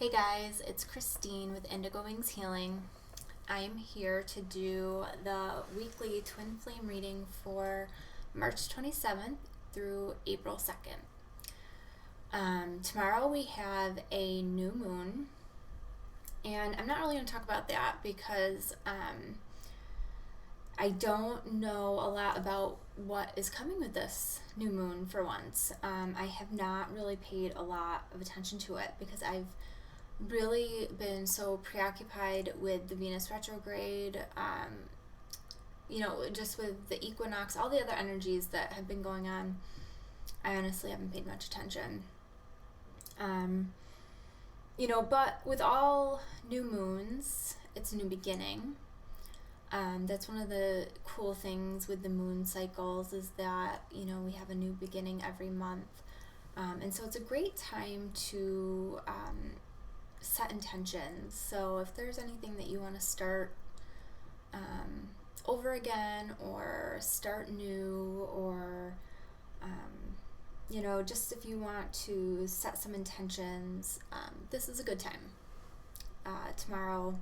Hey guys, it's Christine with Indigo Wings Healing. I'm here to do the weekly twin flame reading for March 27th through April 2nd. Tomorrow we have a new moon, and I'm not really going to talk about that because I don't know a lot about what is coming with this new moon for once. I have not really paid a lot of attention to it because I've really been so preoccupied with the Venus retrograde, just with the equinox, all the other energies that have been going on. I honestly haven't paid much attention. But with all new moons, it's a new beginning. That's one of the cool things with the moon cycles is that, we have a new beginning every month. And so it's a great time to set intentions. So if there's anything that you want to start over again or start new or just if you want to set some intentions, this is a good time. Tomorrow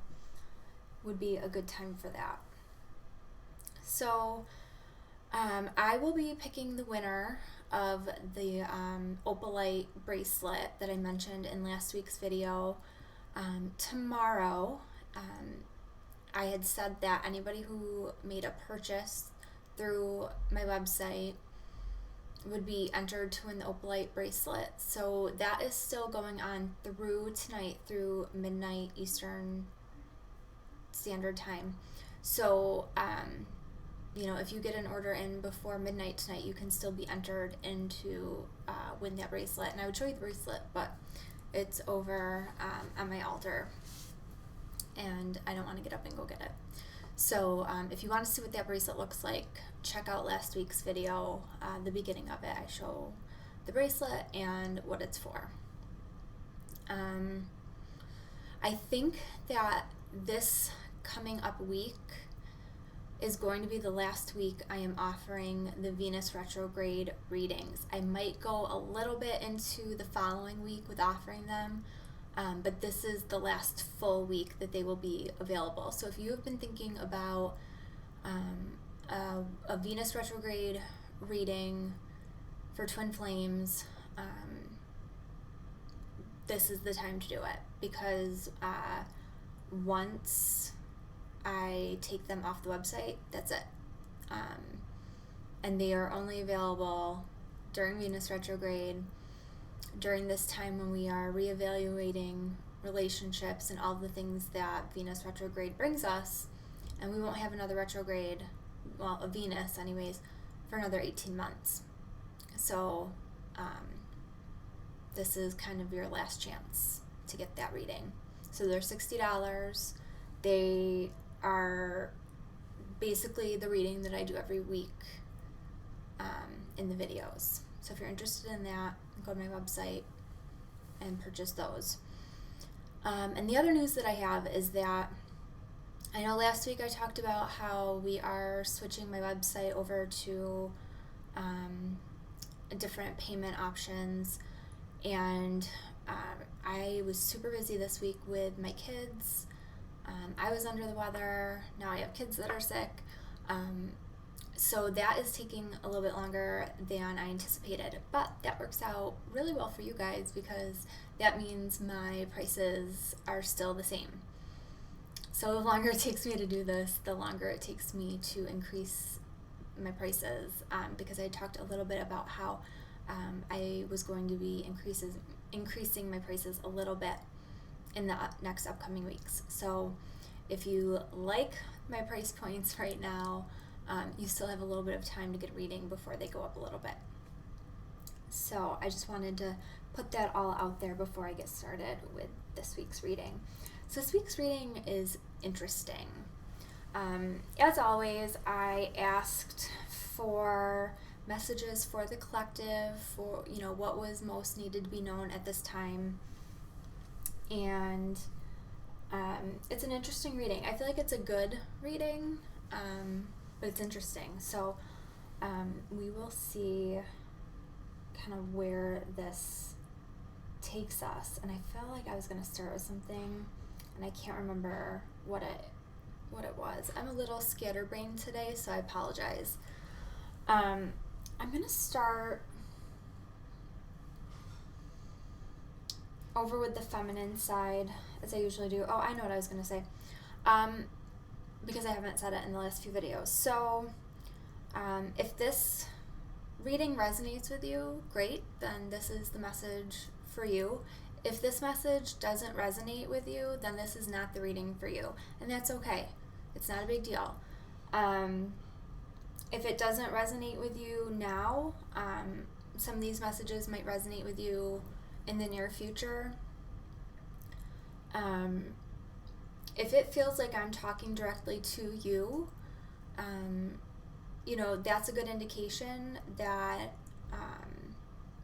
would be a good time for that. So I will be picking the winner of the opalite bracelet that I mentioned in last week's video. Tomorrow, I had said that anybody who made a purchase through my website would be entered to win the opalite bracelet. So that is still going on through tonight, through midnight Eastern Standard Time. So, if you get an order in before midnight tonight, you can still be entered into win that bracelet. And I would show you the bracelet, but it's over on my altar, and I don't want to get up and go get it. So if you want to see what that bracelet looks like, check out last week's video, the beginning of it. I show the bracelet and what it's for. I think that this coming up week is going to be the last week I am offering the Venus retrograde readings. I might go a little bit into the following week with offering them, but this is the last full week that they will be available. So if you have been thinking about a Venus retrograde reading for twin flames, this is the time to do it, because once I take them off the website, that's it. And they are only available during Venus retrograde, during this time when we are reevaluating relationships and all the things that Venus retrograde brings us. And we won't have another retrograde, a Venus anyways, for another 18 months. So this is kind of your last chance to get that reading. So they're $60. They are basically the reading that I do every week in the videos. So if you're interested in that, go to my website and purchase those. And the other news that I have is that I know last week I talked about how we are switching my website over to different payment options, and I was super busy this week with my kids. I was under the weather. Now I have kids that are sick. So that is taking a little bit longer than I anticipated. But that works out really well for you guys because that means my prices are still the same. So the longer it takes me to do this, the longer it takes me to increase my prices, because I talked a little bit about how I was going to be increasing my prices a little bit in the next upcoming weeks. So if you like my price points right now, you still have a little bit of time to get a reading before they go up a little bit. So I just wanted to put that all out there before I get started with this week's reading. So this week's reading is interesting. As always, I asked for messages for the collective, for what was most needed to be known at this time. And it's an interesting reading. I feel like it's a good reading, but it's interesting. So we will see kind of where this takes us. And I felt like I was going to start with something, and I can't remember what it was. I'm a little scatterbrained today, so I apologize. I'm going to start over with the feminine side, as I usually do. Oh, I know what I was going to say. Because I haven't said it in the last few videos. So, if this reading resonates with you, great, then this is the message for you. If this message doesn't resonate with you, then this is not the reading for you. And that's okay. It's not a big deal. If it doesn't resonate with you now, some of these messages might resonate with you in the near future. If it feels like I'm talking directly to you, that's a good indication that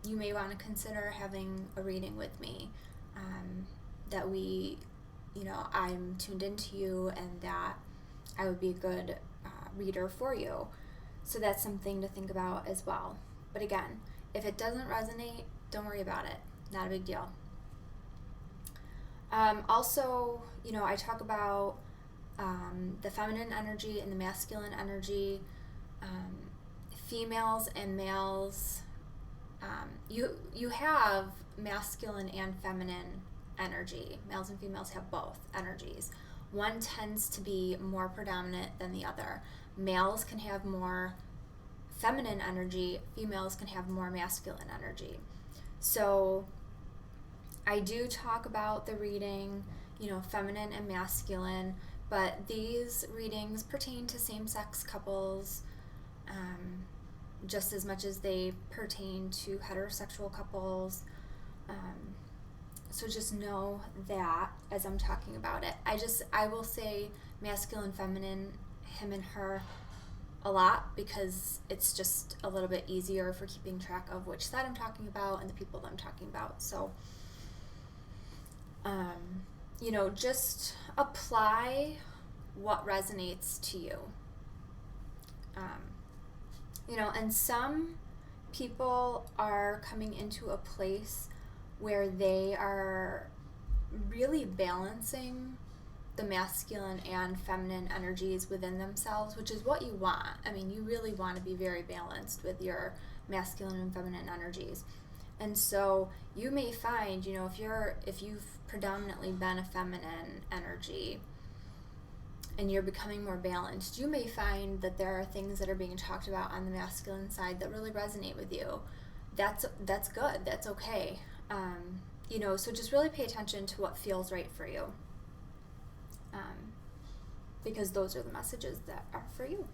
you may want to consider having a reading with me, that I'm tuned into you and that I would be a good reader for you. So that's something to think about as well. But again, if it doesn't resonate, don't worry about it. Not a big deal. Also, I talk about the feminine energy and the masculine energy, females and males. You have masculine and feminine energy. Males and females have both energies. One tends to be more predominant than the other. Males can have more feminine energy. Females can have more masculine energy. So I do talk about the reading, feminine and masculine, but these readings pertain to same-sex couples just as much as they pertain to heterosexual couples. So just know that as I'm talking about it. I will say masculine, feminine, him and her a lot because it's just a little bit easier for keeping track of which side I'm talking about and the people that I'm talking about. So just apply what resonates to you. And some people are coming into a place where they are really balancing the masculine and feminine energies within themselves, which is what you want. I mean, you really want to be very balanced with your masculine and feminine energies. And so you may find, if you've predominantly been a feminine energy and you're becoming more balanced, you may find that there are things that are being talked about on the masculine side that really resonate with you. That's good. That's okay. So just really pay attention to what feels right for you. Because those are the messages that are for you.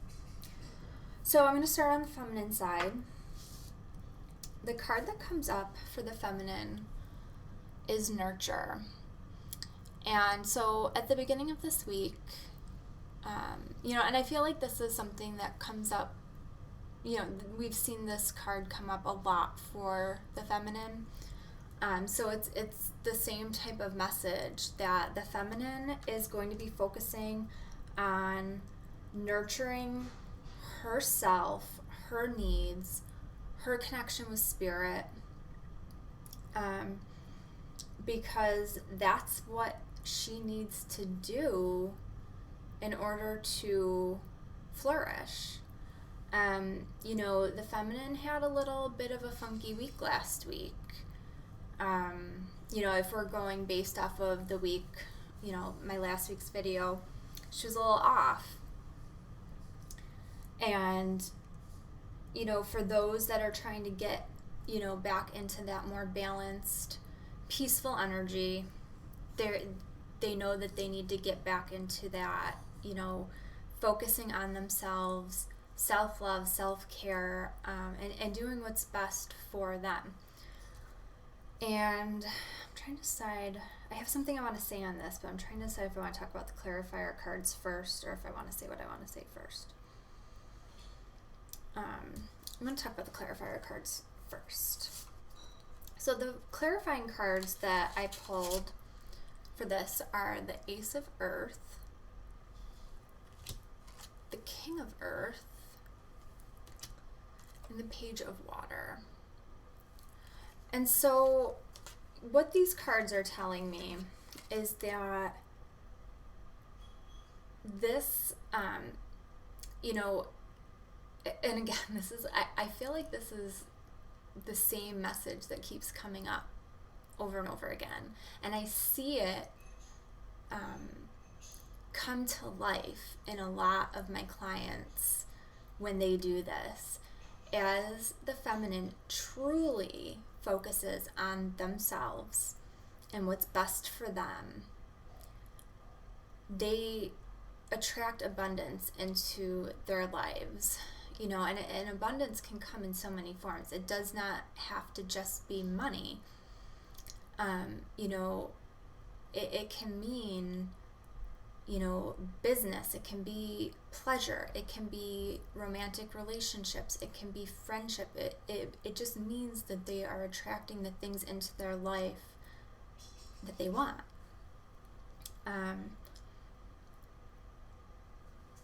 So I'm going to start on the feminine side. The card that comes up for the feminine is Nurture. And so at the beginning of this week, and I feel like this is something that comes up, we've seen this card come up a lot for the feminine. So it's the same type of message that the feminine is going to be focusing on nurturing herself, her needs, her connection with spirit, because that's what she needs to do in order to flourish. The feminine had a little bit of a funky week last week. If we're going based off of the week, my last week's video, she was a little off. And, for those that are trying to get, back into that more balanced, peaceful energy, they know that they need to get back into that, focusing on themselves, self-love, self-care, and doing what's best for them. And I'm trying to decide, I have something I want to say on this, but I'm trying to decide if I want to talk about the clarifier cards first or if I want to say what I want to say first. I'm going to talk about the clarifier cards first. So the clarifying cards that I pulled for this are the Ace of Earth, the King of Earth, and the Page of Water. And so, what these cards are telling me is that this, you know, and again, this is, I feel like this is the same message that keeps coming up over and over again. And I see it come to life in a lot of my clients when they do this. As the feminine truly focuses on themselves and what's best for them, they attract abundance into their lives. You know, and abundance can come in so many forms. It does not have to just be money. You know, it can mean, you know, business. It can be pleasure. It can be romantic relationships. It can be friendship. It just means that they are attracting the things into their life that they want.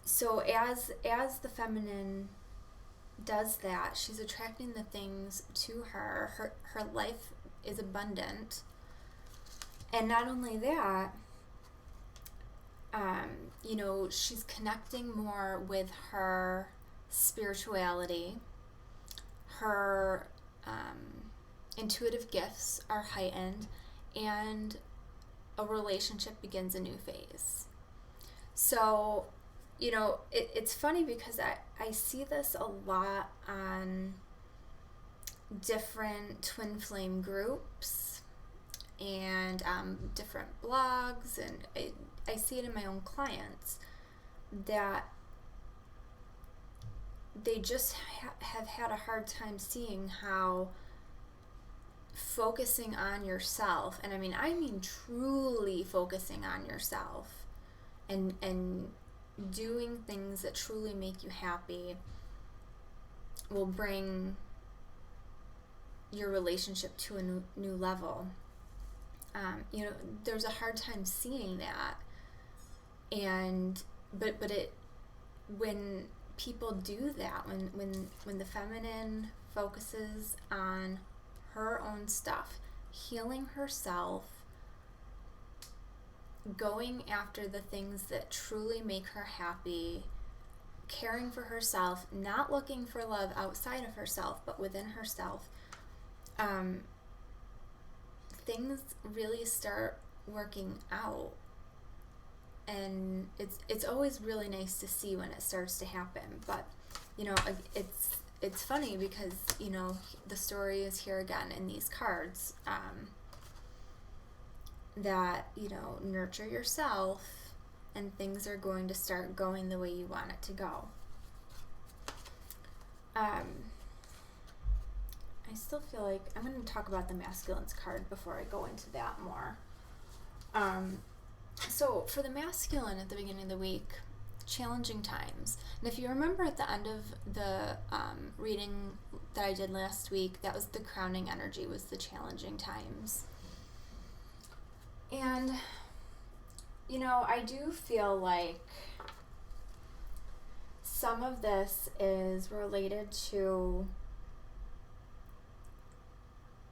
So as the feminine does that, she's attracting the things to her. Her life is abundant. And not only that, you know, she's connecting more with her spirituality. Her intuitive gifts are heightened, and a relationship begins a new phase. So, you know, it's funny because I see this a lot on different twin flame groups and different blogs, and I see it in my own clients that they just have had a hard time seeing how focusing on yourself, and I mean truly focusing on yourself and doing things that truly make you happy will bring your relationship to a new level. You know, there's a hard time seeing that, but it, when people do that, when the feminine focuses on her own stuff, healing herself, going after the things that truly make her happy, caring for herself, not looking for love outside of herself, but within herself, things really start working out. And it's always really nice to see when it starts to happen. But, you know, it's funny because, you know, the story is here again in these cards, that, you know, nurture yourself and things are going to start going the way you want it to go. I still feel like I'm going to talk about the masculines card before I go into that more. So for the masculine at the beginning of the week, challenging times. And if you remember at the end of the reading that I did last week, that was the crowning energy, was the challenging times. And, you know, I do feel like some of this is related to,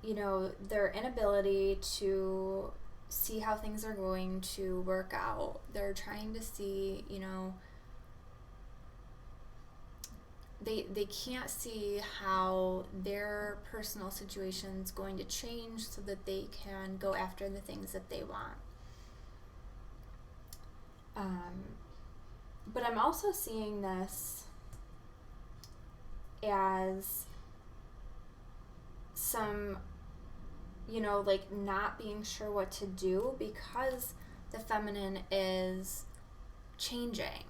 you know, their inability to see how things are going to work out. They're trying to see, you know, they can't see how their personal situation's going to change so that they can go after the things that they want. But I'm also seeing this as some, you know, like not being sure what to do because the feminine is changing.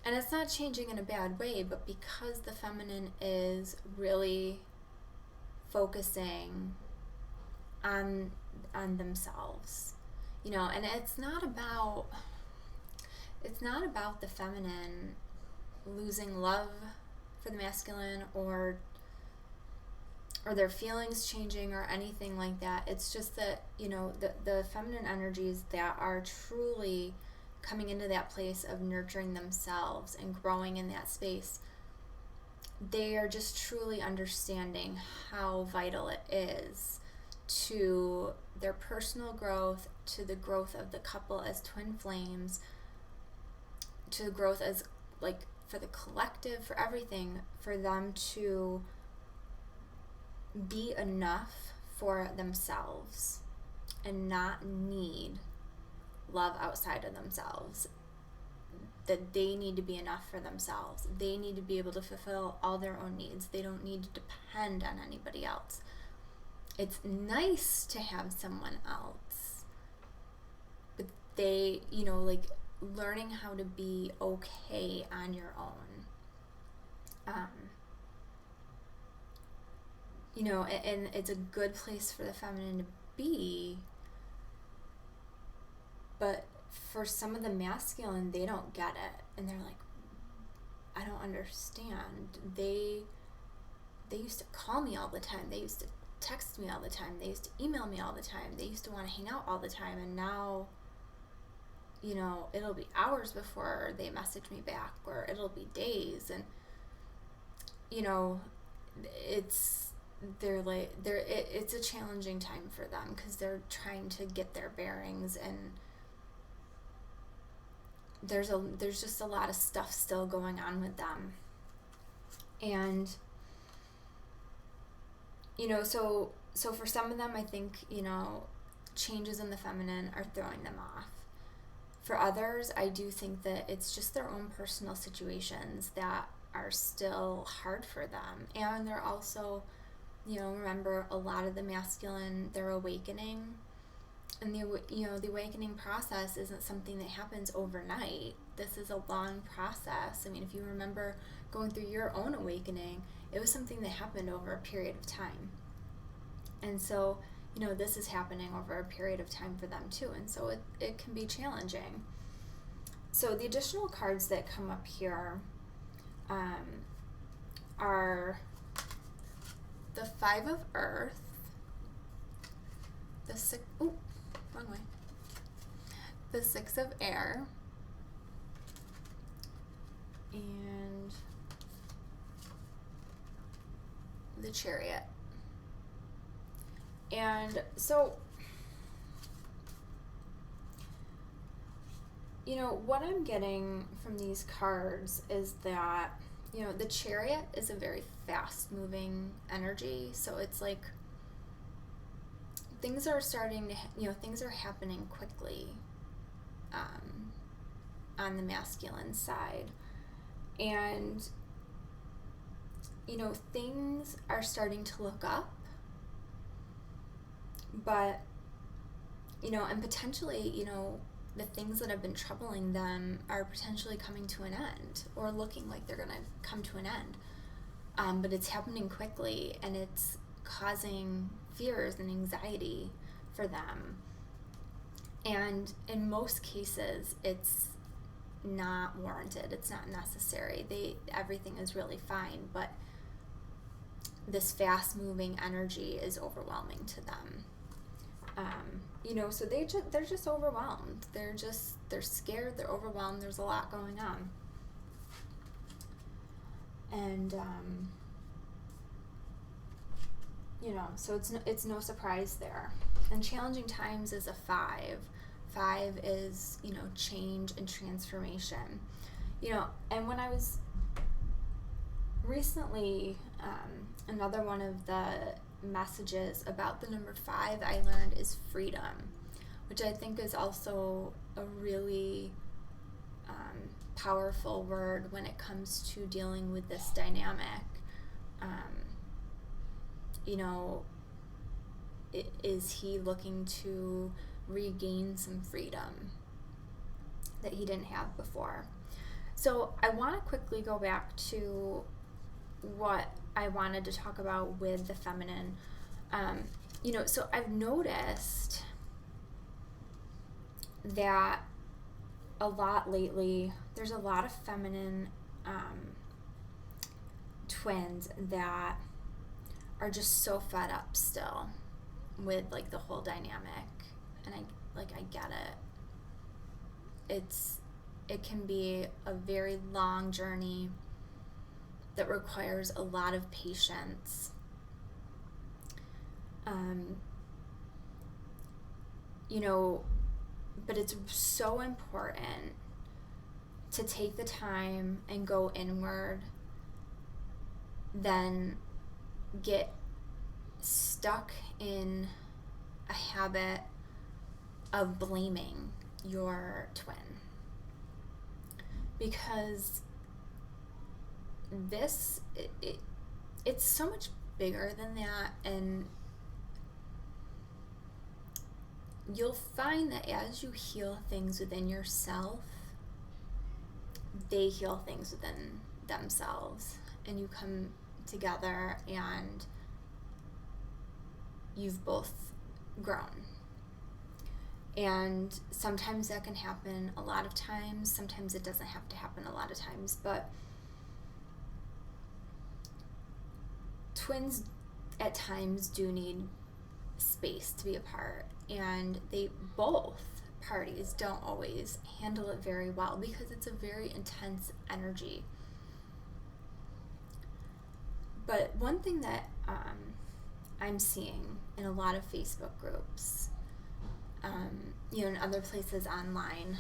And it's not changing in a bad way, but because the feminine is really focusing on themselves, you know, and it's not about the feminine losing love for the masculine or their feelings changing or anything like that. It's just that, you know, the feminine energies that are truly coming into that place of nurturing themselves and growing in that space, they are just truly understanding how vital it is to their personal growth, to the growth of the couple as twin flames, to the growth as like for the collective, for everything, for them to be enough for themselves and not need love outside of themselves. That they need to be enough for themselves. They need to be able to fulfill all their own needs. They don't need to depend on anybody else. It's nice to have someone else, but they, like learning how to be okay on your own. And it's a good place for the feminine to be, but for some of the masculine, they don't get it, and they're like, I don't understand. They used to call me all the time. They used to text me all the time. They used to email me all the time. They used to want to hang out all the time, and now, it'll be hours before they message me back, or it'll be days, and it's a challenging time for them because they're trying to get their bearings, and there's just a lot of stuff still going on with them. And so for some of them, I think changes in the feminine are throwing them off. For others, I do think that it's just their own personal situations that are still hard for them, and they're also remember, a lot of the masculine, they're awakening, and the awakening process isn't something that happens overnight. This is a long process. I mean, if you remember going through your own awakening, it was something that happened over a period of time. And so, this is happening over a period of time for them too, and so it can be challenging. So the additional cards that come up here are the Five of Earth, the Six of Air, and the Chariot. And so, what I'm getting from these cards is that, the Chariot is a very fast-moving energy. So it's like things are starting to, things are happening quickly on the masculine side. And, things are starting to look up. But, and potentially, the things that have been troubling them are potentially coming to an end, or looking like they're going to come to an end. But it's happening quickly, and it's causing fears and anxiety for them. And in most cases, it's not warranted. It's not necessary. Everything is really fine, but this fast-moving energy is overwhelming to them. So they're just overwhelmed. They're scared. They're overwhelmed. There's a lot going on, and so it's no surprise there. And challenging times is a 5. 5 is change and transformation. And when I was recently, another one of the messages about the number 5 I learned is freedom, which I think is also a really powerful word when it comes to dealing with this dynamic. Is he looking to regain some freedom that he didn't have before? So I want to quickly go back to what I wanted to talk about with the feminine. So I've noticed that a lot lately, there's a lot of feminine twins that are just so fed up still with like the whole dynamic, and I get it. It can be a very long journey that requires a lot of patience. but it's so important to take the time and go inward than get stuck in a habit of blaming your twin. Because it's so much bigger than that, and you'll find that as you heal things within yourself, they heal things within themselves, and you come together and you've both grown. And sometimes that can happen a lot of times, sometimes it doesn't have to happen a lot of times, but twins at times do need space to be apart, and both parties don't always handle it very well because it's a very intense energy. But one thing that I'm seeing in a lot of Facebook groups, in other places online,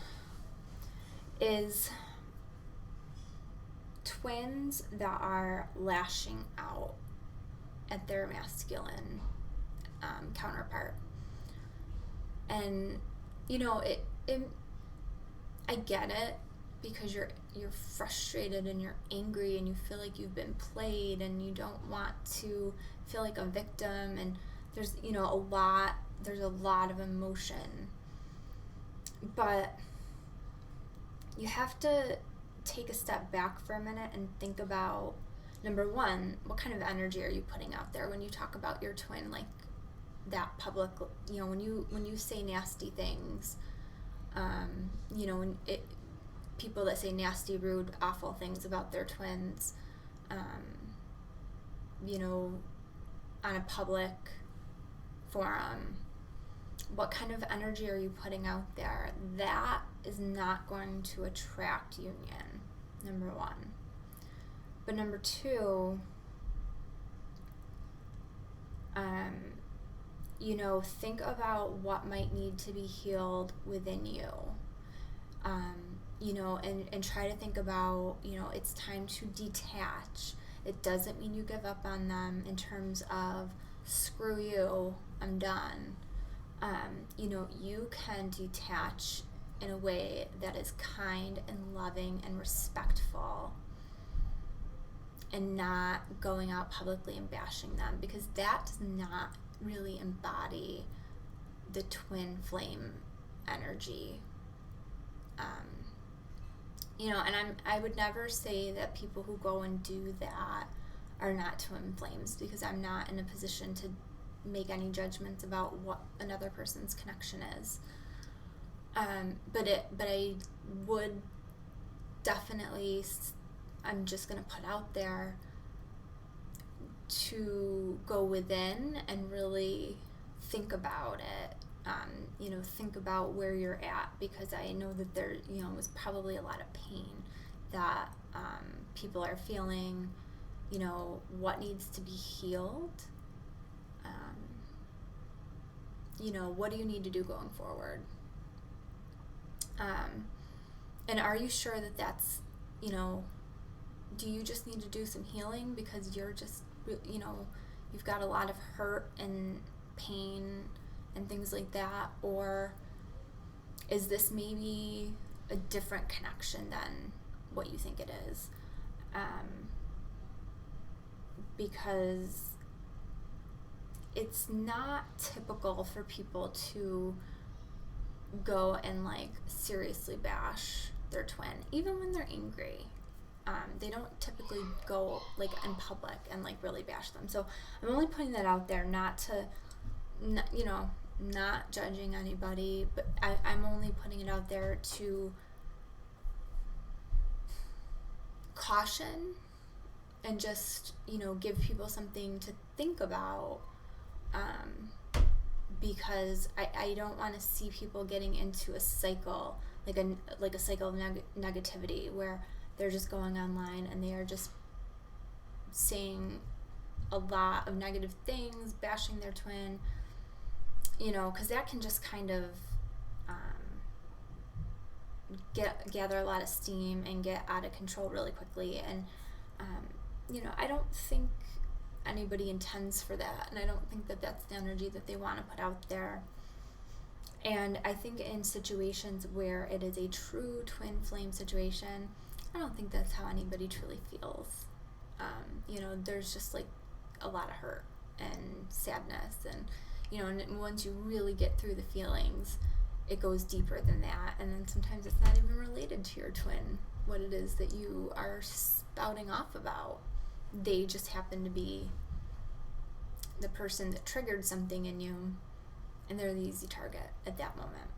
is twins that are lashing out at their masculine counterpart. And I get it, because you're frustrated and you're angry and you feel like you've been played and you don't want to feel like a victim, and there's a lot of emotion. But you have to take a step back for a minute and think about, number one, what kind of energy are you putting out there when you talk about your twin like that public? When you say nasty things, people that say nasty, rude, awful things about their twins, on a public forum, what kind of energy are you putting out there? That is not going to attract union, number one. But number two, think about what might need to be healed within you. And try to think about, it's time to detach. It doesn't mean you give up on them in terms of, screw you, I'm done. You can detach in a way that is kind and loving and respectful, and not going out publicly and bashing them, because that does not really embody the twin flame energy. And I would never say that people who go and do that are not twin flames, because I'm not in a position to make any judgments about what another person's connection is. But I would definitely, I'm just going to put out there to go within and really think about it. Think about where you're at, because I know that there, was probably a lot of pain that people are feeling, what needs to be healed. What do you need to do going forward? And are you sure that that's, do you just need to do some healing because you're just, you've got a lot of hurt and pain and things like that? Or is this maybe a different connection than what you think it is? Because it's not typical for people to go and seriously bash their twin, even when they're angry. They don't typically go in public and really bash them. So I'm only putting that out there, not judging anybody, but I'm only putting it out there to caution and just give people something to think about, because I don't want to see people getting into a cycle, a cycle of negativity, where they're just going online and they are just saying a lot of negative things, bashing their twin, because that can just kind of gather a lot of steam and get out of control really quickly. And I don't think anybody intends for that, and I don't think that that's the energy that they want to put out there. And I think in situations where it is a true twin flame situation, I don't think that's how anybody truly feels. There's just like a lot of hurt and sadness, and and once you really get through the feelings, it goes deeper than that. And then sometimes it's not even related to your twin, what it is that you are spouting off about. They just happen to be the person that triggered something in you, and they're the easy target at that moment.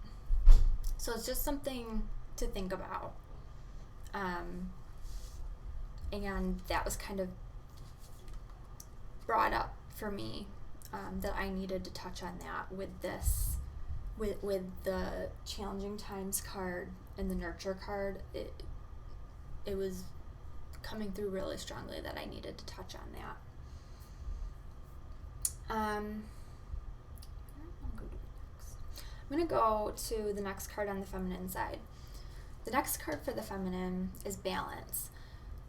So it's just something to think about. And that was kind of brought up for me, that I needed to touch on that with this, with the challenging times card and the nurture card. It was coming through really strongly that I needed to touch on that. I'm going to go to the next card on the feminine side. The next card for the feminine is balance,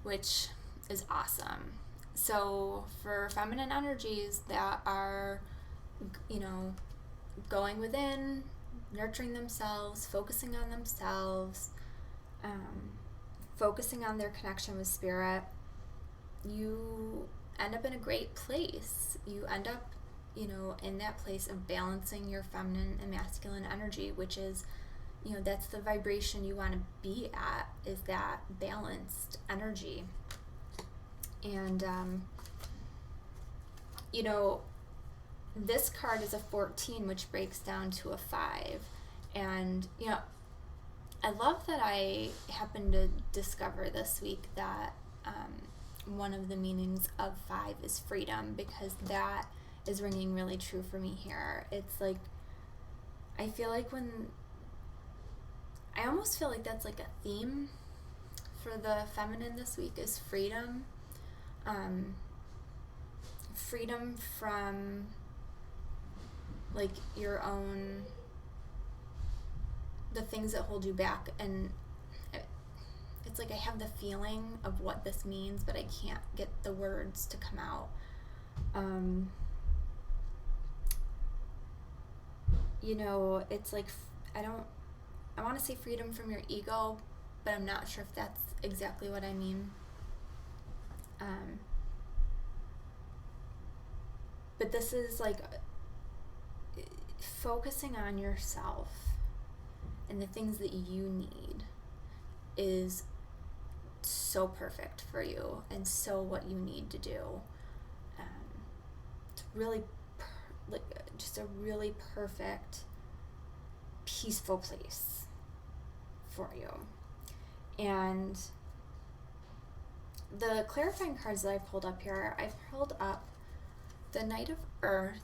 which is awesome. So for feminine energies that are, going within, nurturing themselves, focusing on themselves, focusing on their connection with spirit, you end up in a great place. You end up, in that place of balancing your feminine and masculine energy, which is, that's the vibration you want to be at, is that balanced energy. And, this card is a 14, which breaks down to a 5. And, I love that I happened to discover this week that one of the meanings of 5 is freedom, because that is ringing really true for me here. It's like, I almost feel like that's like a theme for the feminine this week, is freedom. Freedom from like your own, the things that hold you back. And it's like I have the feeling of what this means, but I can't get the words to come out. It's like, I want to say freedom from your ego, but I'm not sure if that's exactly what I mean. But this is like focusing on yourself and the things that you need is so perfect for you, and so what you need to do. It's really just a really perfect, peaceful place for you. And the clarifying cards that I pulled up here, I pulled up the Knight of Earth,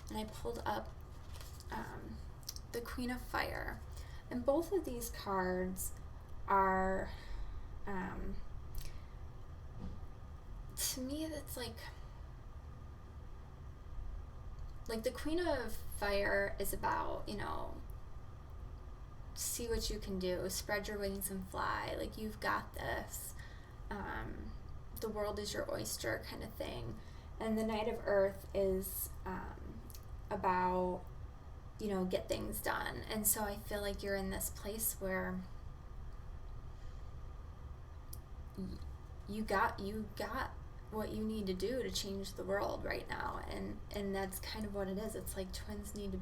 and I pulled up the Queen of Fire. And both of these cards are, to me, it's like the Queen of Fire is about, see what you can do, spread your wings and fly, like you've got this, the world is your oyster kind of thing. And the Knight of Earth is about, get things done. And so I feel like you're in this place where you got what you need to do to change the world right now. And that's kind of what it is. It's like twins need to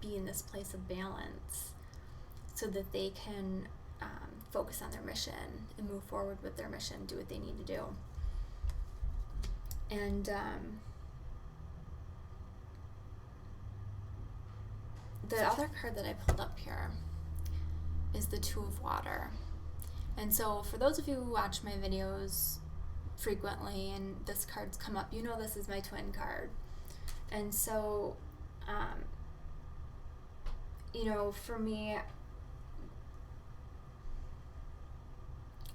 be in this place of balance so that they can focus on their mission and move forward with their mission, do what they need to do. And the other card that I pulled up here is the Two of Water. And so for those of you who watch my videos frequently and this card's come up, this is my twin card. And so, for me,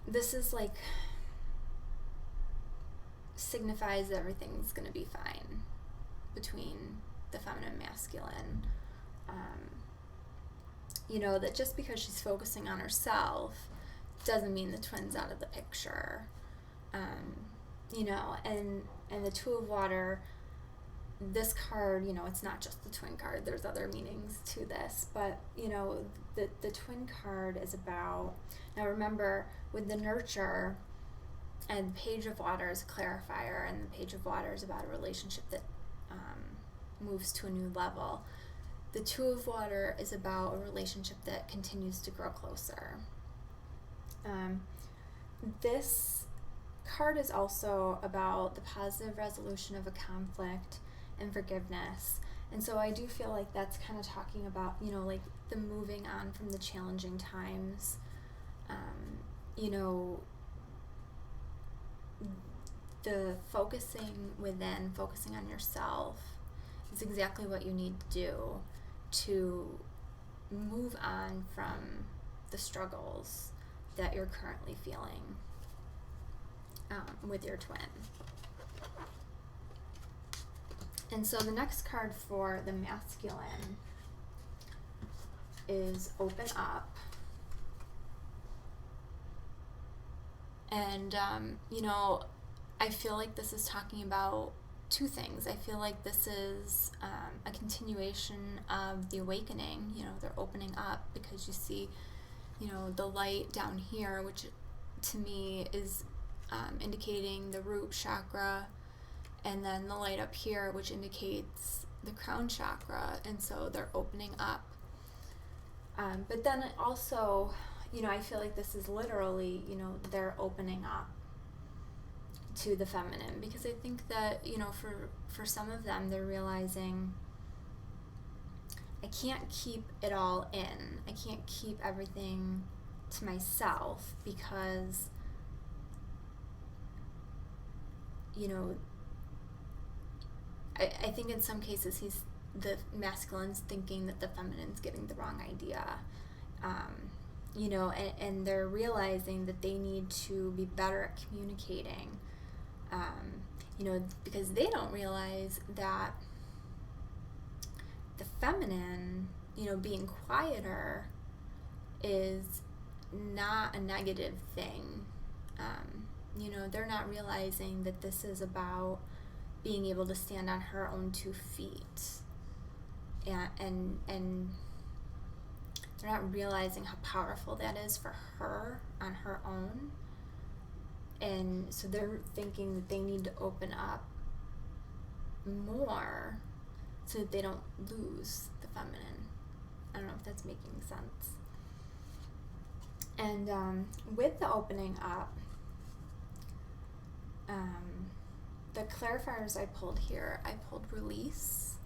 this is like, signifies that everything's going to be fine between the feminine masculine. That just because she's focusing on herself doesn't mean the twin's out of the picture. And the Two of Water, this card, it's not just the twin card. There's other meanings to this, but, the twin card is about, now remember, with the nurture, and the Page of Water is a clarifier, and the Page of Water is about a relationship that moves to a new level. The Two of Water is about a relationship that continues to grow closer. This card is also about the positive resolution of a conflict and forgiveness. And so I do feel like that's kind of talking about, like the moving on from the challenging times. The focusing within, focusing on yourself is exactly what you need to do to move on from the struggles that you're currently feeling with your twin. And so the next card for the masculine is Open Up. And, I feel like this is talking about two things. I feel like this is a continuation of the awakening. They're opening up because you see, the light down here, which to me is indicating the root chakra, and then the light up here, which indicates the crown chakra. And so they're opening up. But then also, I feel like this is literally, they're opening up to the feminine, because I think that, for some of them, they're realizing, I can't keep it all in. I can't keep everything to myself, because, I think in some cases the masculine's thinking that the feminine's getting the wrong idea. And they're realizing that they need to be better at communicating, because they don't realize that the feminine, being quieter is not a negative thing. They're not realizing that this is about being able to stand on her own 2 feet. And they're not realizing how powerful that is for her on her own. And so they're thinking that they need to open up more so that they don't lose the feminine. I don't know if that's making sense. And with the opening up, the clarifiers I pulled here, I pulled Release,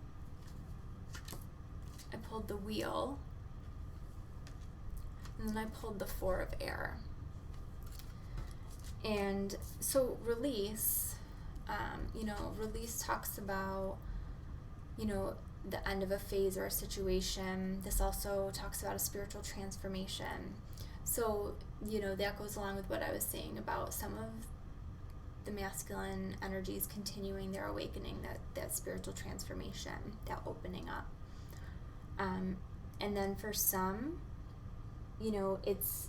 I pulled the Wheel, and then I pulled the Four of Air. And so Release, Release talks about, the end of a phase or a situation. This also talks about a spiritual transformation. So, that goes along with what I was saying about some of the masculine energies continuing their awakening, that spiritual transformation, that opening up. And then for some, it's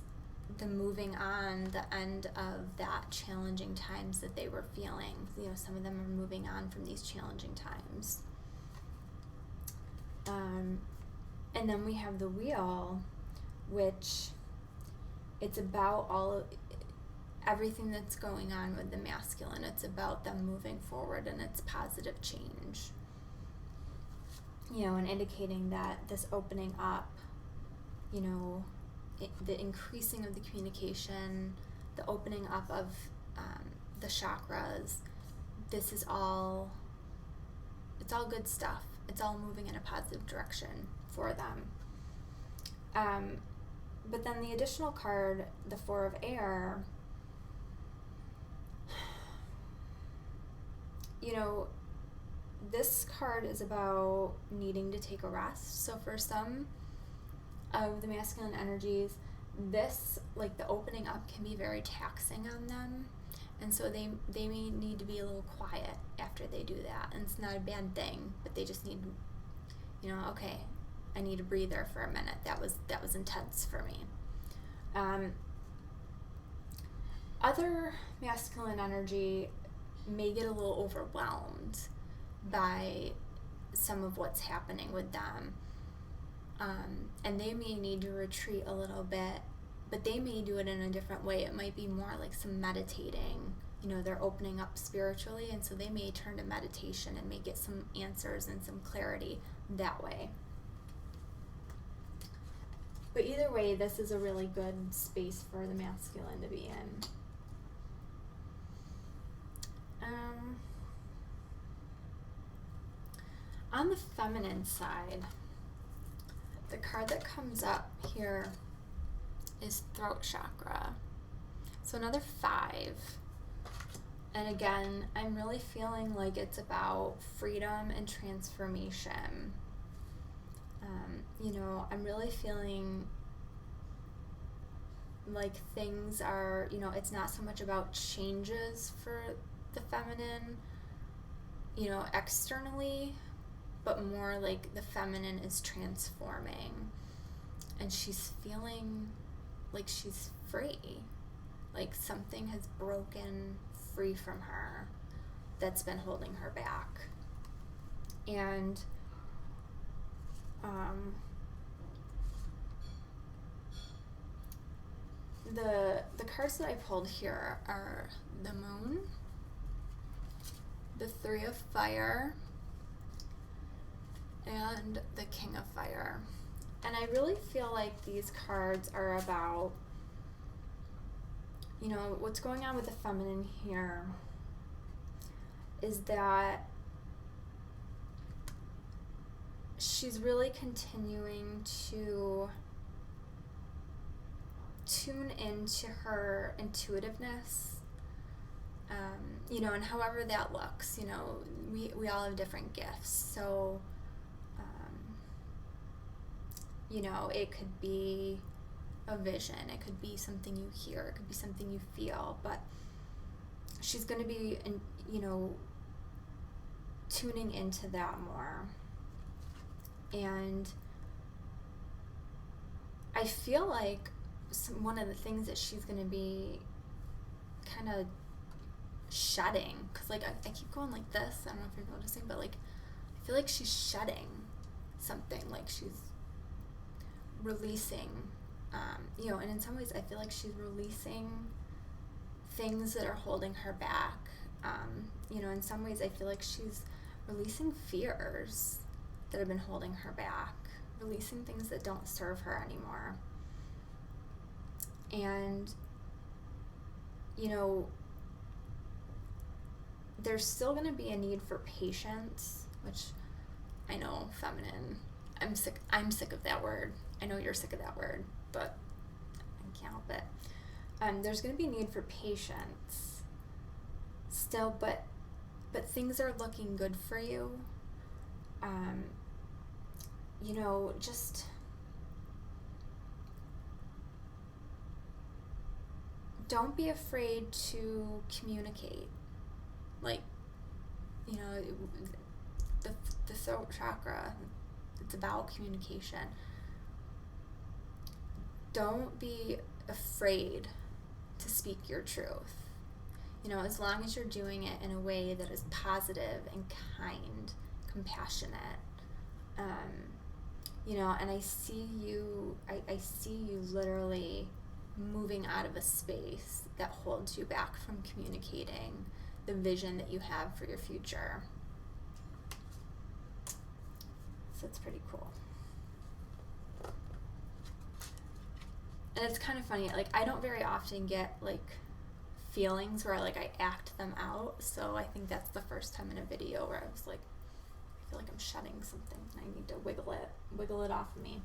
the moving on, the end of that challenging times that they were feeling. Some of them are moving on from these challenging times. And then we have the Wheel, which it's about everything that's going on with the masculine. It's about them moving forward, and it's positive change. And indicating that this opening up, the increasing of the communication, the opening up of the chakras, this is all, it's all good stuff. It's all moving in a positive direction for them. But then the additional card, the Four of Air, this card is about needing to take a rest. So for some of the masculine energies, this, like the opening up, can be very taxing on them. And so they may need to be a little quiet after they do that. And it's not a bad thing, but they just need Okay, I need a breather for a minute. That was intense for me. Other masculine energy may get a little overwhelmed by some of what's happening with them. And they may need to retreat a little bit, but they may do it in a different way. It might be more like some meditating. They're opening up spiritually, and so they may turn to meditation and may get some answers and some clarity that way. But either way, this is a really good space for the masculine to be in. On the feminine side, the card that comes up here is throat chakra. So another 5. And again, I'm really feeling like it's about freedom and transformation. I'm really feeling like things are, it's not so much about changes for the feminine, externally, but more like the feminine is transforming, and she's feeling like she's free, like something has broken free from her that's been holding her back. And the cards that I pulled here are the Moon, the 3 of Fire, and the King of Fire. And I really feel like these cards are about, what's going on with the feminine here is that she's really continuing to tune into her intuitiveness, and however that looks, we all have different gifts. So, it could be a vision, it could be something you hear, it could be something you feel, but she's going to be, tuning into that more. And I feel like one of the things that she's going to be kind of shedding, because I keep going like this, I don't know if you're noticing, but I feel like she's shedding something, like she's releasing, and in some ways I feel like she's releasing things that are holding her back. In some ways I feel like she's releasing fears that have been holding her back, releasing things that don't serve her anymore. And, there's still going to be a need for patience, which I know, feminine, I'm sick of that word. I know you're sick of that word, but I can't help it. There's going to be a need for patience still, but things are looking good for you. Just don't be afraid to communicate. The throat chakra, it's about communication. Don't be afraid to speak your truth. As long as you're doing it in a way that is positive and kind, compassionate. And I see you literally moving out of a space that holds you back from communicating the vision that you have for your future. So it's pretty cool. And it's kind of funny, I don't very often get feelings where I act them out, so I think that's the first time in a video where I was I feel like I'm shedding something and I need to wiggle it off of me.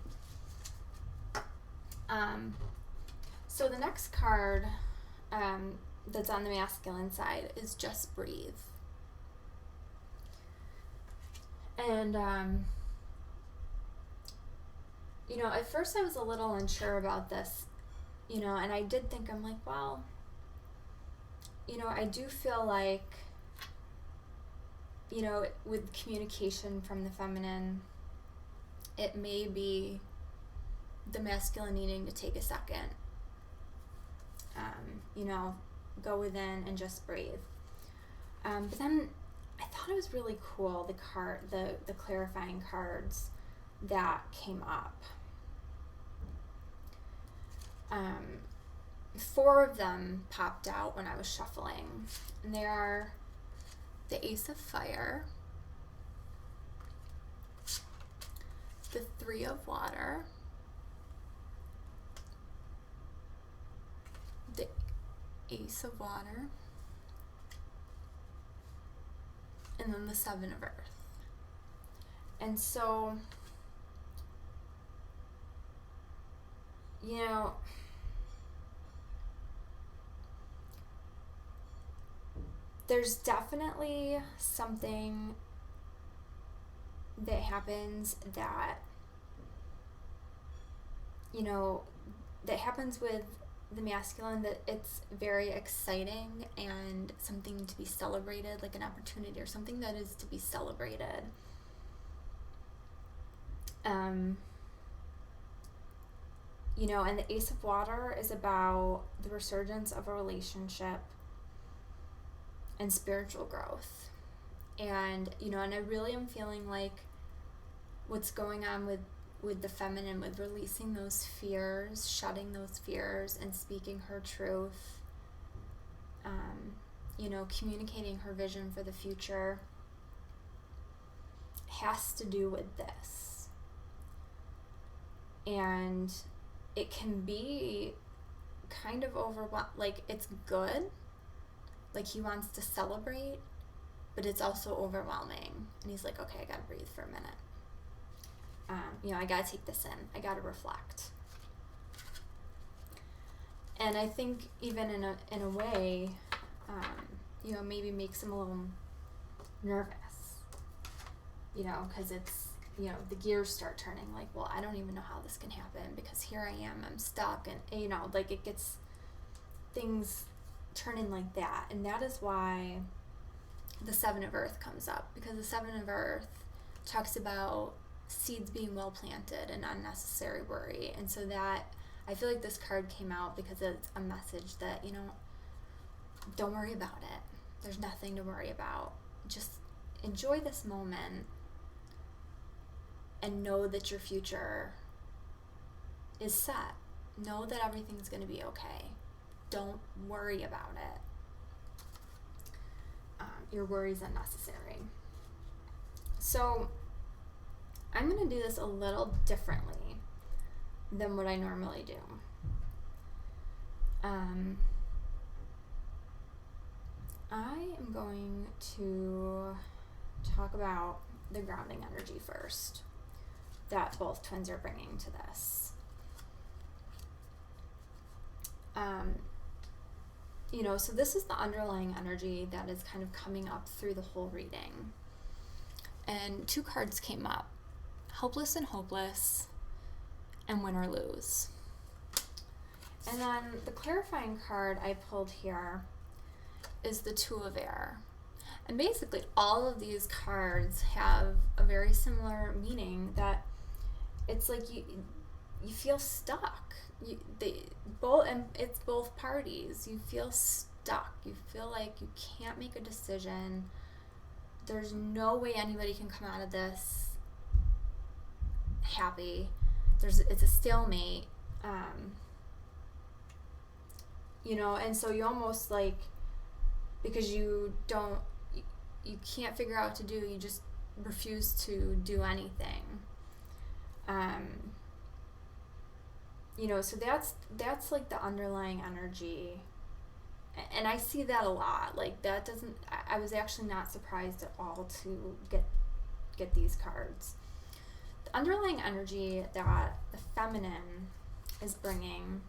So the next card that's on the masculine side is Just Breathe. And at first I was a little unsure about this, and I did think, I'm well, I do feel like, with communication from the feminine, it may be the masculine needing to take a second, go within and just breathe. But then I thought it was really cool, the clarifying cards that came up. 4 of them popped out when I was shuffling, and they are the Ace of Fire, the 3 of Water, the Ace of Water, and then the 7 of Earth. And so, there's definitely something that happens that happens with the masculine, that it's very exciting and something to be celebrated, like an opportunity or something that is to be celebrated. And the Ace of Water is about the resurgence of a relationship and spiritual growth. And I really am feeling like what's going on with the feminine, with releasing those fears, shedding those fears, and speaking her truth, communicating her vision for the future, has to do with this. And it can be kind of overwhelming. Like, it's good, like he wants to celebrate, but it's also overwhelming. And he's like, okay, I gotta breathe for a minute. I gotta take this in. I gotta reflect. And I think even in a way, maybe makes him a little nervous, because it's, the gears start turning, like, well, I don't even know how this can happen, because here I am, I'm stuck, and, like, it gets things turning like that. And that is why the 7 of Earth comes up, because the 7 of Earth talks about seeds being well planted and unnecessary worry. And so that, I feel like this card came out because it's a message that, don't worry about it. There's nothing to worry about. Just enjoy this moment and know that your future is set. Know that everything's going to be okay. Don't worry about it. Your worry is unnecessary. So I'm going to do this a little differently than what I normally do. I am going to talk about the grounding energy first that both twins are bringing to this. So this is the underlying energy that is kind of coming up through the whole reading. And 2 cards came up: Helpless and Hopeless, and Win or Lose. And then the clarifying card I pulled here is the 2 of Air. And basically all of these cards have a very similar meaning, that it's like you feel stuck. It's both parties. You feel stuck. You feel like you can't make a decision. There's no way anybody can come out of this happy. It's a stalemate. And so you almost, like, because you can't figure out what to do, you just refuse to do anything. So that's like the underlying energy. And I see that a lot. Like, that doesn't, I was actually not surprised at all to get these cards. The underlying energy that the feminine is bringing,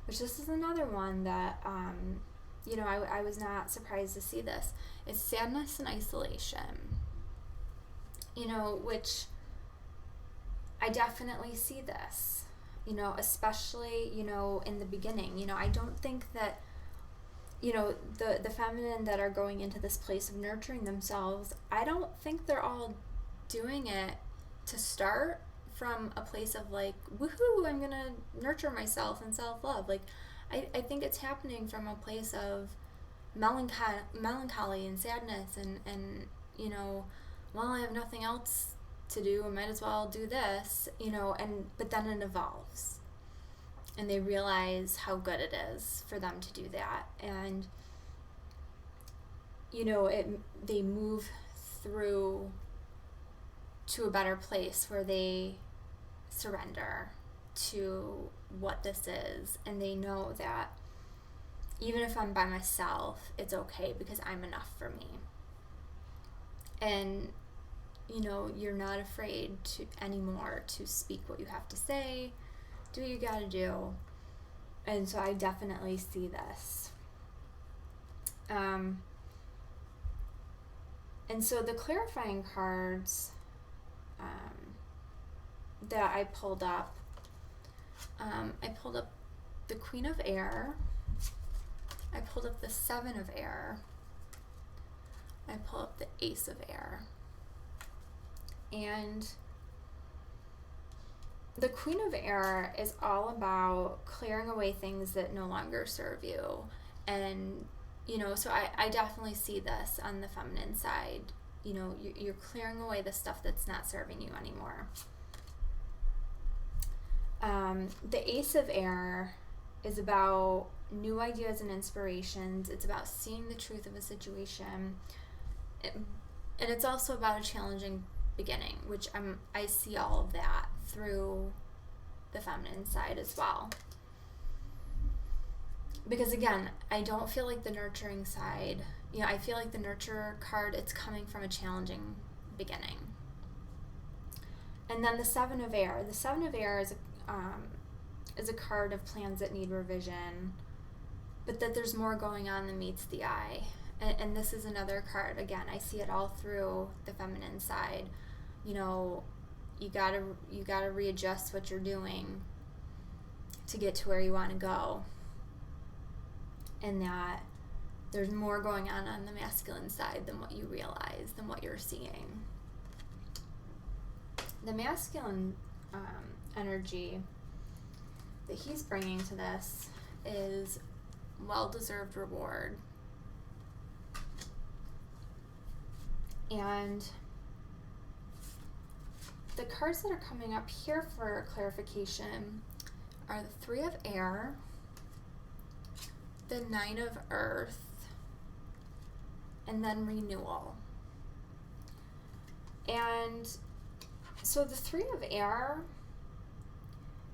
which this is another one that, I was not surprised to see this. It's sadness and isolation, which I definitely see this, especially, in the beginning. I don't think that, the feminine that are going into this place of nurturing themselves, I don't think they're all doing it to start from a place of like, woohoo, I'm going to nurture myself and self-love. Like, I think it's happening from a place of melancholy and sadness and, you know, well, I have nothing else to do, I might as well do this, you know, but then it evolves. And they realize how good it is for them to do that. And, you know, they move through to a better place where they surrender to what this is, and they know that even if I'm by myself, it's okay because I'm enough for me. And, you know, you're not afraid anymore to speak what you have to say, do what you gotta do. And so I definitely see this. And so the clarifying cards that I pulled up the Queen of Air, I pulled up the Seven of Air, I pulled up the Ace of Air. And the Queen of Air is all about clearing away things that no longer serve you. And, you know, so I definitely see this on the feminine side. You know, you're clearing away the stuff that's not serving you anymore. The Ace of Air is about new ideas and inspirations. It's about seeing the truth of a situation. And it's also about a challenging beginning, which I see all of that through the feminine side as well. Because again, I don't feel like the nurturing side, you know, I feel like the nurture card, it's coming from a challenging beginning. And then the Seven of Air. The Seven of Air is a card of plans that need revision, but that there's more going on than meets the eye. And this is another card, again, I see it all through the feminine side. You know, you gotta readjust what you're doing to get to where you want to go. And that there's more going on the masculine side than what you realize, than what you're seeing. The masculine energy that he's bringing to this is well-deserved reward. And the cards that are coming up here for clarification are the Three of Air, the Nine of Earth, and then Renewal. And so the Three of Air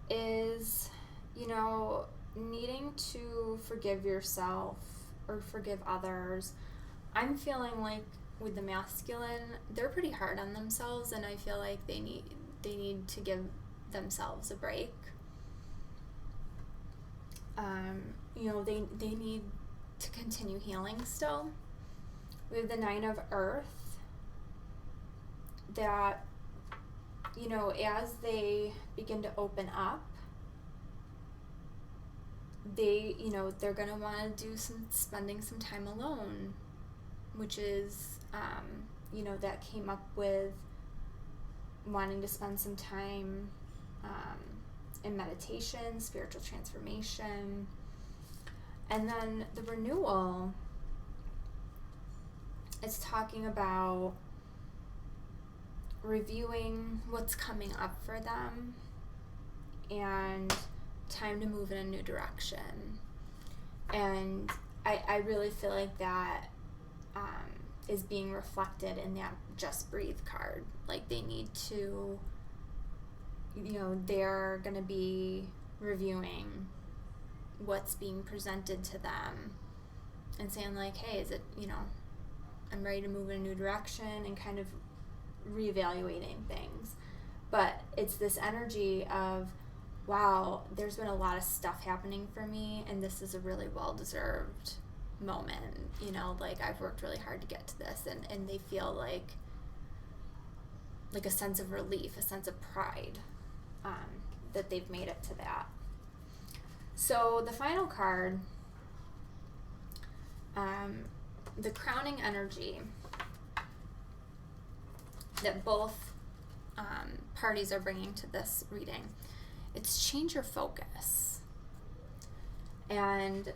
is, you know, needing to forgive yourself or forgive others. I'm feeling like with the masculine, they're pretty hard on themselves, and I feel like they need to give themselves a break. You know, they need to continue healing still. We have the Nine of Earth that, you know, as they begin to open up, they, you know, they're going to want to do spending some time alone, which is, you know, that came up with wanting to spend some time in meditation, spiritual transformation. And then the Renewal, it's talking about reviewing what's coming up for them and time to move in a new direction. And I really feel like that is being reflected in that Just Breathe card. Like, they need to, you know, they're going to be reviewing what's being presented to them and saying like, hey, is it, you know, I'm ready to move in a new direction, and kind of reevaluating things. But it's this energy of, wow, there's been a lot of stuff happening for me, and this is a really well-deserved moment. You know, like, I've worked really hard to get to this, and they feel like a sense of relief, a sense of pride that they've made it to that. So the final card, the crowning energy that both parties are bringing to this reading. It's change your focus. And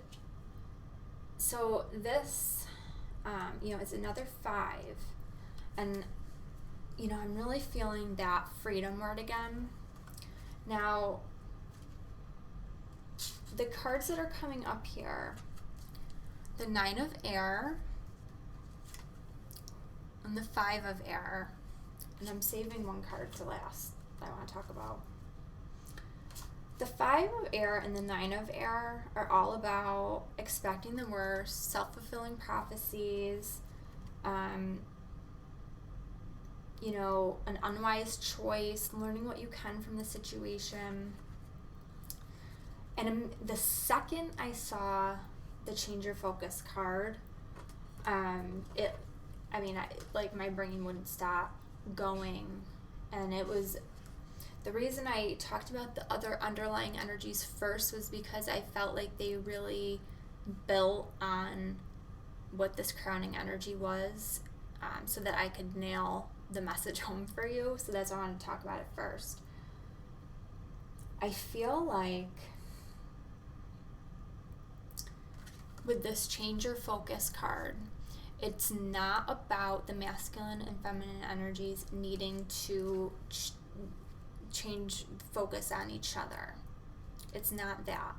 so this, it's another 5. And, I'm really feeling that freedom word again. Now, the cards that are coming up here, the 9 of Air and the 5 of Air, and I'm saving one card to last that I want to talk about. The 5 of Air and the 9 of Air are all about expecting the worst, self-fulfilling prophecies, an unwise choice, learning what you can from the situation. And the second I saw the change your focus card, my brain wouldn't stop going. And it was, the reason I talked about the other underlying energies first was because I felt like they really built on what this crowning energy was, so that I could nail the message home for you. So that's why I want to talk about it first. I feel like with this change your focus card, it's not about the masculine and feminine energies needing to change focus on each other. It's not that.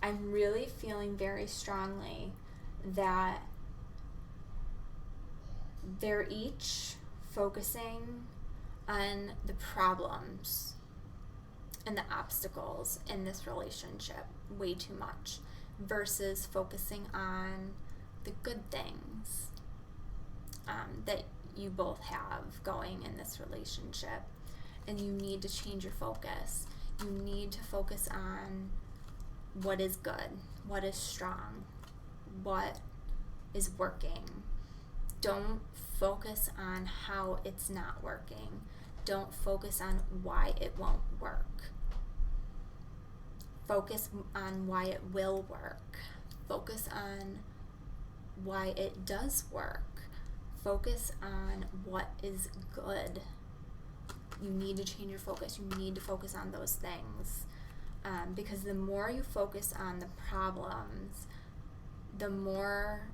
I'm really feeling very strongly that they're each focusing on the problems and the obstacles in this relationship way too much versus focusing on the good things that you both have going in this relationship. And you need to change your focus. You need to focus on what is good, what is strong, what is working. Don't focus on how it's not working. Don't focus on why it won't work. Focus on why it will work. Focus on why it does work. Focus on what is good. You need to change your focus. You need to focus on those things. Because the more you focus on the problems, the more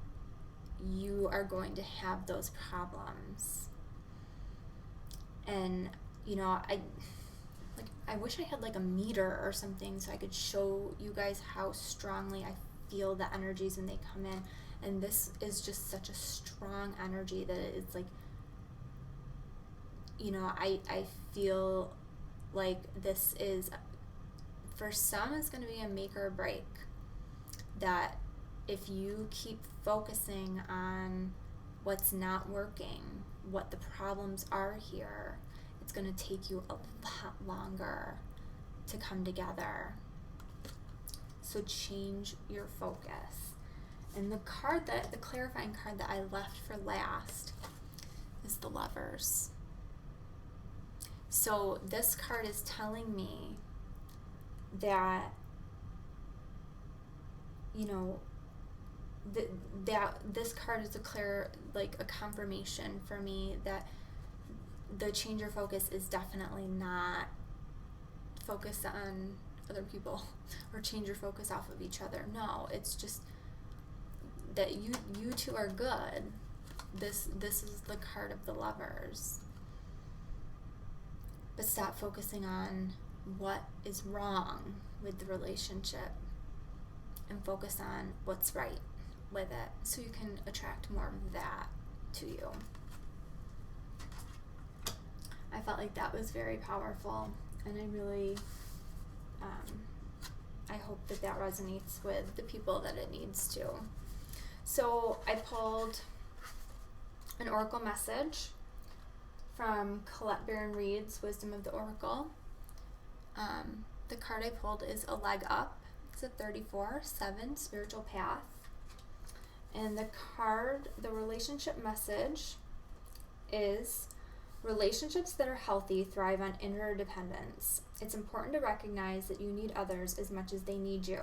you are going to have those problems. And, I wish I had like a meter or something so I could show you guys how strongly I feel the energies when they come in. And this is just such a strong energy that it's like, I feel like this is, for some, it's going to be a make or break. That if you keep focusing on what's not working, what the problems are here, it's going to take you a lot longer to come together. So change your focus. And the clarifying card that I left for last is the Lovers. So this card is telling me that, that this card is a confirmation for me that the change your focus is definitely not focused on other people or change your focus off of each other. No, it's just that you two are good. This is the card of the Lovers. But stop focusing on what is wrong with the relationship and focus on what's right with it so you can attract more of that to you. I felt like that was very powerful, and I really I hope that resonates with the people that it needs to. So I pulled an oracle message from Colette Baron Reed's Wisdom of the Oracle. The card I pulled is A Leg Up. It's a 34/7 spiritual path. And the relationship message is, relationships that are healthy thrive on interdependence. It's important to recognize that you need others as much as they need you.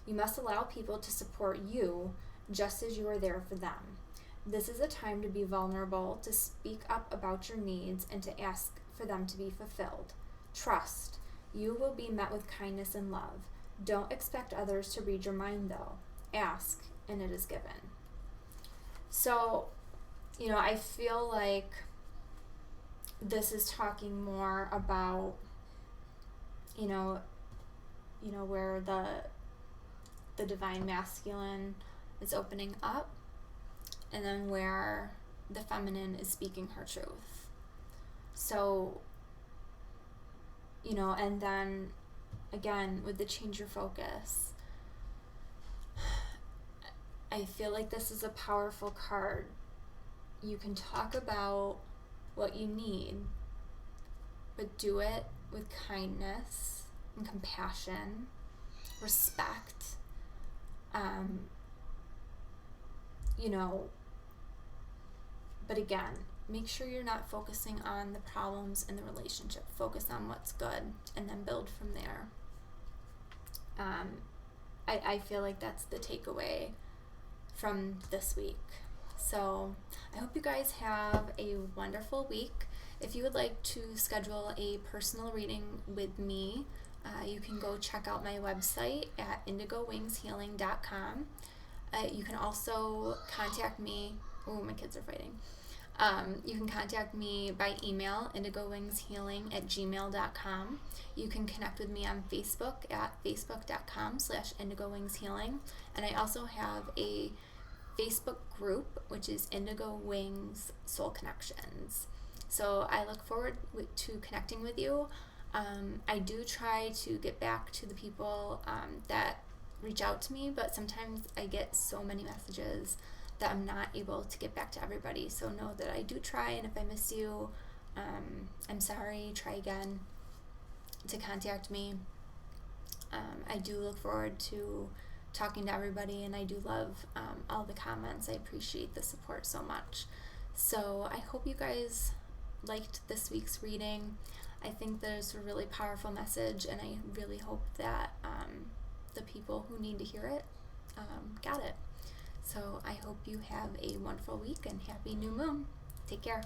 You must allow people to support you just as you are there for them. This is a time to be vulnerable, to speak up about your needs, and to ask for them to be fulfilled. Trust. You will be met with kindness and love. Don't expect others to read your mind, though. Ask, and it is given. So, I feel like this is talking more about, where the divine masculine is opening up, and then where the feminine is speaking her truth. So, and then again with the change your focus, I feel like this is a powerful card. You can talk about what you need, but do it with kindness and compassion, respect, but again, make sure you're not focusing on the problems in the relationship. Focus on what's good and then build from there. I feel like that's the takeaway from this week. So I hope you guys have a wonderful week. If you would like to schedule a personal reading with me, you can go check out my website at indigowingshealing.com. You can also contact me. Oh, my kids are fighting. You can contact me by email, indigowingshealing@gmail.com. You can connect with me on Facebook at facebook.com/indigowingshealing. And I also have a Facebook group, which is Indigo Wings Soul Connections. So I look forward to connecting with you. I do try to get back to the people that reach out to me, but sometimes I get so many messages that I'm not able to get back to everybody. So know that I do try, and if I miss you, I'm sorry. Try again to contact me. I do look forward to talking to everybody, and I do love all the comments. I appreciate the support so much. So I hope you guys liked this week's reading. I think there's a really powerful message, and I really hope that the people who need to hear it got it. So I hope you have a wonderful week, and happy new moon. Take care.